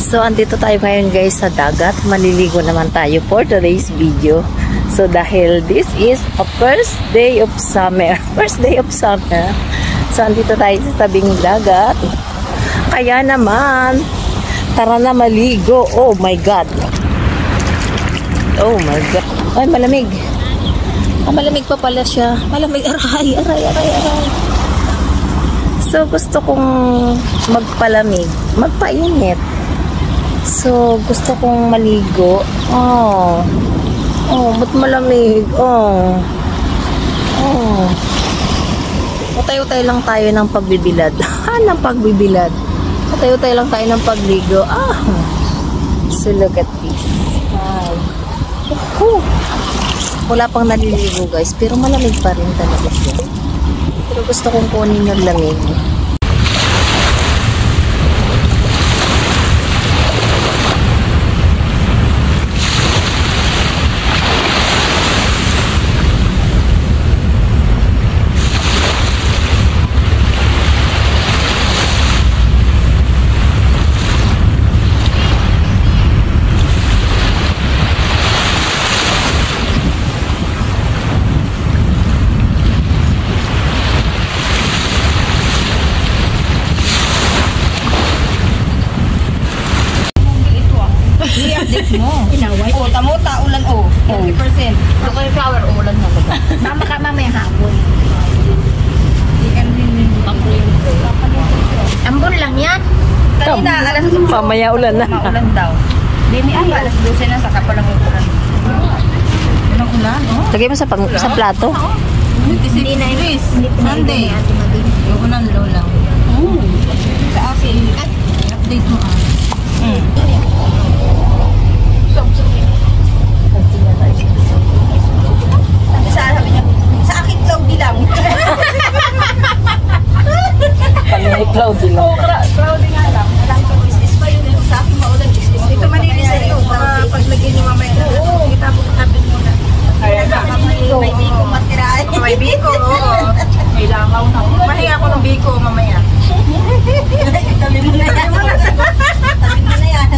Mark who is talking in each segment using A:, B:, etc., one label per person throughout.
A: So, andito tayo ngayon guys sa dagat. Maliligo naman tayo for today's video. So, dahil this is a first day of summer. First day of summer. So, andito tayo sa tabing dagat. Kaya naman, tara na maligo. Oh my God. Oh my God. Ay, malamig. Ah, malamig pa pala siya. Malamig. Aray. So, gusto kong magpalamig. Magpainit. So, gusto kong maligo. Oh, ba't malamig? Utay-utay lang tayo ng pagbibilad. Ng pagbibilad. Utay-utay lang tayo ng pagligo. So, look at this. Wala pang naliligo guys, pero malamig pa rin talaga siya. Pero gusto kong kunin yung lamig.
B: Inaway. Tamo ulan 30%. Local flower ulan na ba? Mamaya hapon. Ambon lang yan. Kanina alas 12.
A: Mamaya ulan na.
B: Maulan daw. Demi ay alas 12 na saka pa lang ulan. Anong ulan?
A: Lagay mo sa plato.
B: Hindi na Iris. Sunday. Yung ulan daw lang. Sa akin. Update mo Sabi niya, sa akin cloudy lang.
A: Pag-may cloudy lang.
B: Cloudy nga lang. Alam ko, is pa yun. Sa akin maulan, is. Ito manilis sa iyo. Paglagyan niyo mamaya. Oo. Kita mo kapit muna. May biko matiraay. May biko, oo. May langaw na. Mahiya ako ng biko mamaya. Tabi mo na yan. Tabi mo na yan.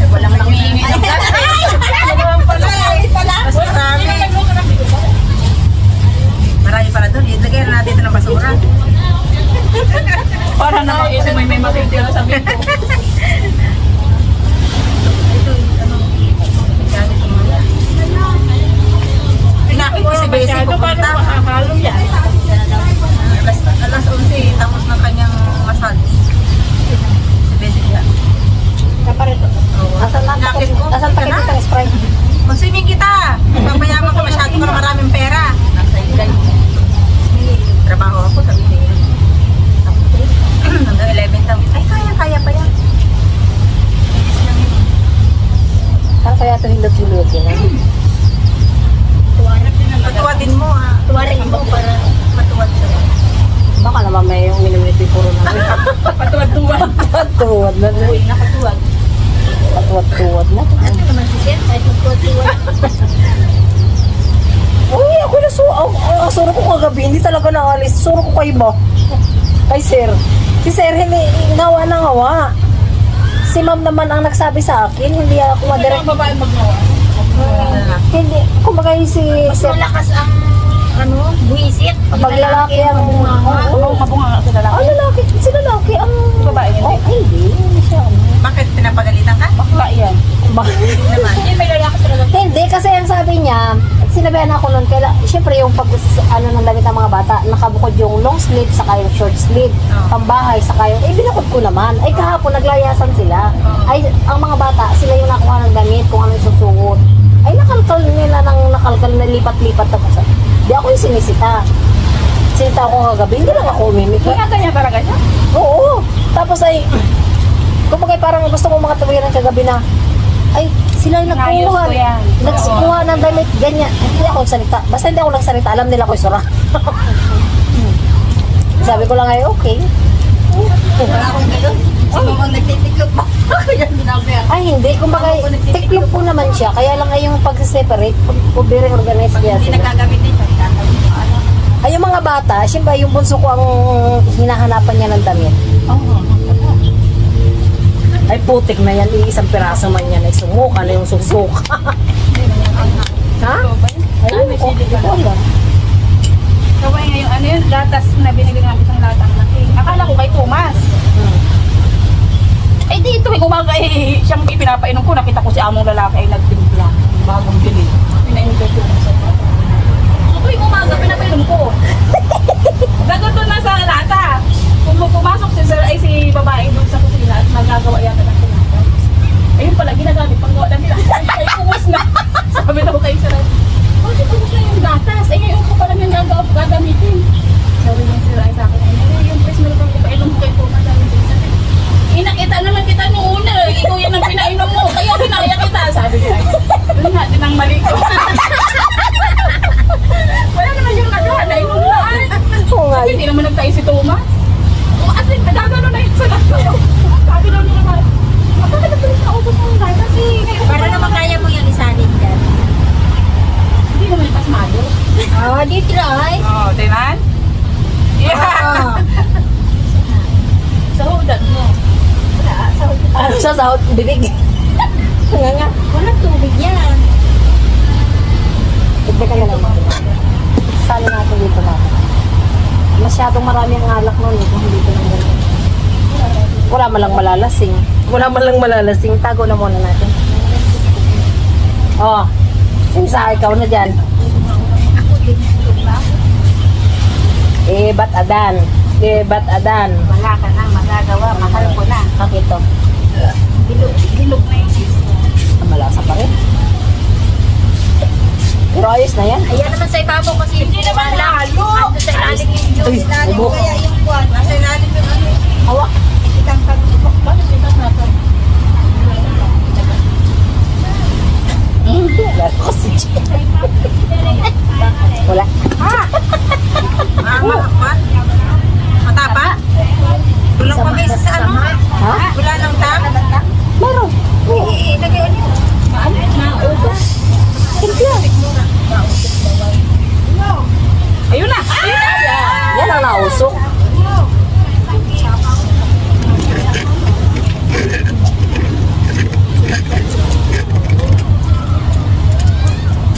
B: Walang nangihingi ng plastic. Marami pala doon. Ilagay na natin ito ng basura.
C: Para naman ito may makitira sa bito.
B: Ito, pinakit ko si Bessie pupunta.
C: Makakalo yan.
B: Alas 11, tapos ng kanyang massage. Si Bessie yan.
A: Kaparito. Asan pa kita ng spray?
B: Mag-swimming kita. Papayaman ka, masyado ka na maraming pera. Nasa ilay. Trabaho ako, sabi niya. Hanggang 11 daw. Ay, kaya pa yan.
A: Saan kaya ito hilot-hilotin?
B: Patuwadin mo Tuwarin mo para matuwad ka.
A: Baka naman may yung minumiti puro na.
C: Patuwad-tuwad.
A: Patuwad na.
B: Uy, nakatuwad.
A: Patuwad na.
B: Ano naman si Jen? Ay, magtuwad.
A: Uy, ako na suro ko kagabi. Hindi talaga naalis. Suro ko kayo ba? Ay, sir. Si sir, hindi ngawa na ngawa. Si ma'am naman ang nagsabi sa akin. Hindi ako madirect.
C: Ang babae magnawa.
A: Hindi. Kumbaga si sir.
B: Malakas ang buwisit.
A: Pag lalaki ang
C: Mabunga sa lalaki.
A: lalaki. Si lalaki ang
C: Babae, hindi.
A: Hindi siya.
B: Bakit pinapagalitan ka?
C: Bakla yan.
B: Hindi naman.
C: Hindi may lalaki sa lalaki.
A: Hindi, kasi ang sabi niya, sinabihan ako nun, syempre yung ng damit ng mga bata, nakabukod yung long sleeve, saka yung short sleeve, pambahay, saka yung, binukod ko naman. Ay, kahapon, naglayasan sila. Ay, ang mga bata, sila yung nakuha ng damit, kung ano yung susuot. Ay, nakalkal nila na lipat-lipat. Tapos, di ako yung sinisita. Sinita ako kagabi, hindi lang ako umimik.
C: Kaya ganyan talaga siya?
A: Oo. Tapos ay, kumbaga parang gusto mo mga tawagan ng kagabi na, ay, sila yung nagkuha ng damit, ganyan. Hindi ako salita. Basta hindi ako nagsalita, alam nila ko yung sura. Sabi ko lang ay, okay.
B: Wala akong gano'n. Si mama nagtitiklop ba? Kaya binabayan.
A: Ay, hindi. Kumbaga, tiklop po naman siya. Kaya lang ay yung pag-separate, very organized
B: Pag
A: kaya
B: hindi
A: sila.
B: nagagamit din siya,
A: Ay, yung mga bata, siyempre yung bunso ko ang hinahanapan niya ng damit. Ay putik na yan, isang piraso man yan ay sumuka na yung susuka. Ha? Ayun, okay ko lang.
C: Kaway ngayon, ano yun, gatas na binili namin isang latang laki. Akala ko kay Thomas. Eh dito, umaga eh, siyang pinapainom ko, nakita ko si among lalaki ay nagtimpla. Bagong bili. Pinainom ko ito. So tuwing umaga, pinapainom ko. Gagato na sa lata. Kung pumasok si sir, ay si babae doon sa kusina at nagagawa yata ng tinapay. Ayun pala, ginagamit pang gawa ng tinapay. Ay, kumus na. Sabi na ko kay sir, bakit kumus na yung gatas? Ay, ngayon ko pala yung gagamitin. Sabi niya sir, ay sa akin, ay, yung press milk ang ipainom ko kay Thomas. Inakita naman kita nung una, ikaw yan ang pinainom mo, kaya pinakaya kita. Sabi niya, yun nga, din ang mali ko. Wala naman yung nagawa, nainom lang.
A: Oo nga.
C: Hindi naman nagtayo si Thomas. As in, nagagano na yun sa lahat. Sabi daw niya naman, bakit nagtalis na ubos mo na? Kasi ngayon,
B: Para naman kaya mo yung isalin dyan.
C: hindi naman yung pasmado.
B: Oh, di try.
C: Oo, Timan? Yeah! Sa hudan mo. Wala, sa hudan.
A: Ano sa sahot, bibig. Nga nga.
B: Walang tubig yan.
A: Tignan ka na lang. Sali natin dito natin. Masyadong marami ang alak nun eh, kung hindi ko lang ganun. Wala man lang malalasing. Wala man lang malalasing. Tago na muna natin. Oh, sinsa ikaw na dyan.
B: Ako din.
A: Eh, ba't adan? Eh, ba't adan?
B: Wala ka nang magagawa. Mahal ko na.
A: Bakit to?
B: Bilog na yung sis.
A: Malasa pa rin. Pero ayos na yan.
B: Ayan naman sa ibabaw kasi hindi naman lalo. Ando sa ilalim yung juice.
A: Uy,
B: Ilalim
A: ubo.
B: kaya yung kuwan. Nasa ilalim yung ano.
A: Hawak.
B: Itang pagkukok. Bakit ito na ito?
A: Lalo kasi dyan. Wala.
B: Mataba? Kulang pa kayo sa ano?
A: Ha?
B: Wala nang tang?
A: Meron.
B: Ilagay ano?
A: Nauso. Simpla.
C: Ayun na!
A: Yan ang nausok.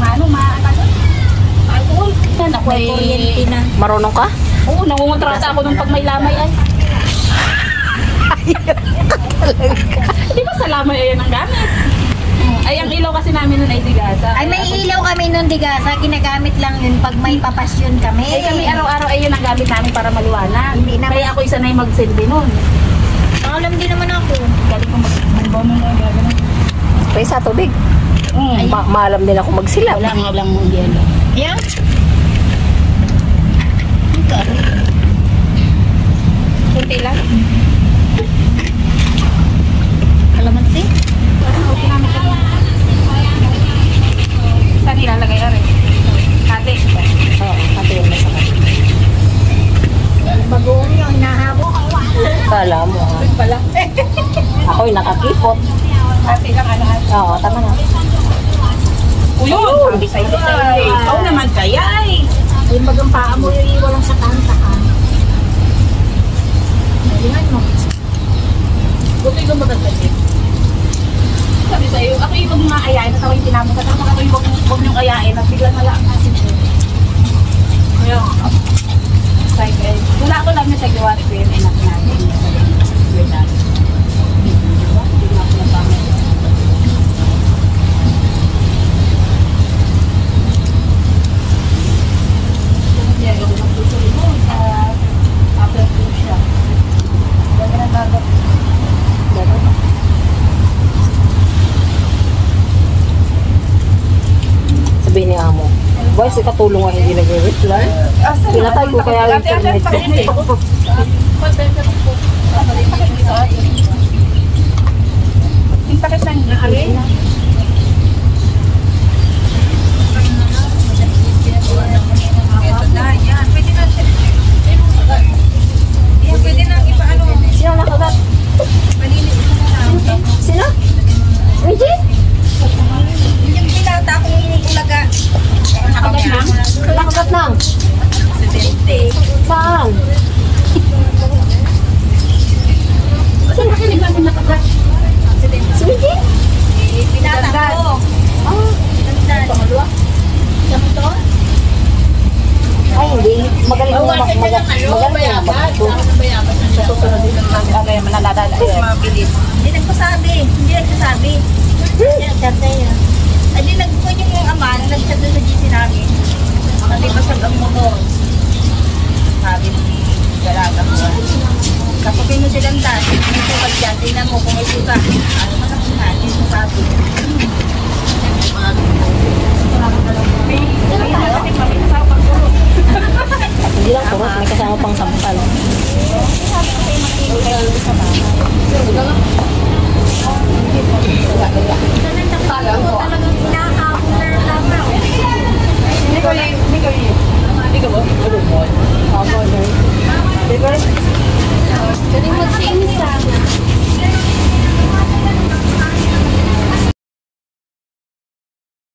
C: Ano, alcohol. Yan ako
B: May kuryente na.
A: Marunong ka?
C: Oo, nangungontrata ako nung pag may lamay ay. Di ba sa lamay ay yan ang gamit? Ay, ang ilaw kasi namin nun ay digasa.
B: Ay, may ilaw kami nung digasa. Ginagamit lang yun pag may papasyon kami.
C: Ay, kami araw-araw ay yun ang gamit namin para maliwanag.
B: Hindi naman.
C: Kaya ako isa na yung magsilbi nun.
B: Alam din naman ako.
C: Galing ko mag-bomb mo na gano'n.
A: Pwede sa tubig. Maalam din ako magsilap.
C: Wala nga lang mong yelo.
B: Ayan.
C: Kunti lang.
B: Kalamansi?
C: Okay namin kami. Saan ilalagay na rin? Kate.
A: Oo, pati yun nasa kasi.
B: Bagoong yung hinahabok.
A: Kala mo ha.
C: Pala.
A: Ako'y nakakipot.
C: Kate lang ano.
A: Oo, tama na.
C: Uyun! Sabi sa'yo tayo. Ikaw naman kaya eh.
B: Yung bagang paa mo yung iwalang sa tahan-tahan. Galingan mo.
C: Buti ko magagawin. Sabi sa'yo, ako yung mga ayain, at ako yung tinamon ka, tapos ako yung huwag niyong ayain, at biglang nalaan natin siya. Kaya, sabi, wala ko lang yung sa gawa ni Kuya, inak natin. Kuya natin. Hindi na ako nabangan. Kaya, yung magtutuloy mo sa after po siya. Ganda na gagawin. Gano'n.
A: Sabihin ni Amo. Boy, si katulong nga hindi nag-reply. Pinatay ko kaya yung internet ko.
C: Impakit lang yung alin.
B: Pwede na ipaano.
A: Sino nakagat? Sino? Reggie?
B: Yung pinata akong iniulaga.
C: Nakagat lang?
A: Nakagat nang? Saan?
C: Saan nakinig na
A: Magaling magpo.
C: Sa susunod din ng mga ano yung mananadala.
B: Mabilis. Hindi nagsasabi. Hindi nagchat na yan. Ay, di nagbukan yung ama, nag-chat doon sa GC namin. Nalipasag ang motor. Sabi ni Galaga ko. Kapagin mo silang dati, may sukat dyan, tingnan mo kung may sukat. Ano man ang sukat, yung sasabi.
A: Hindi lang kurot, may kasama pang sampal.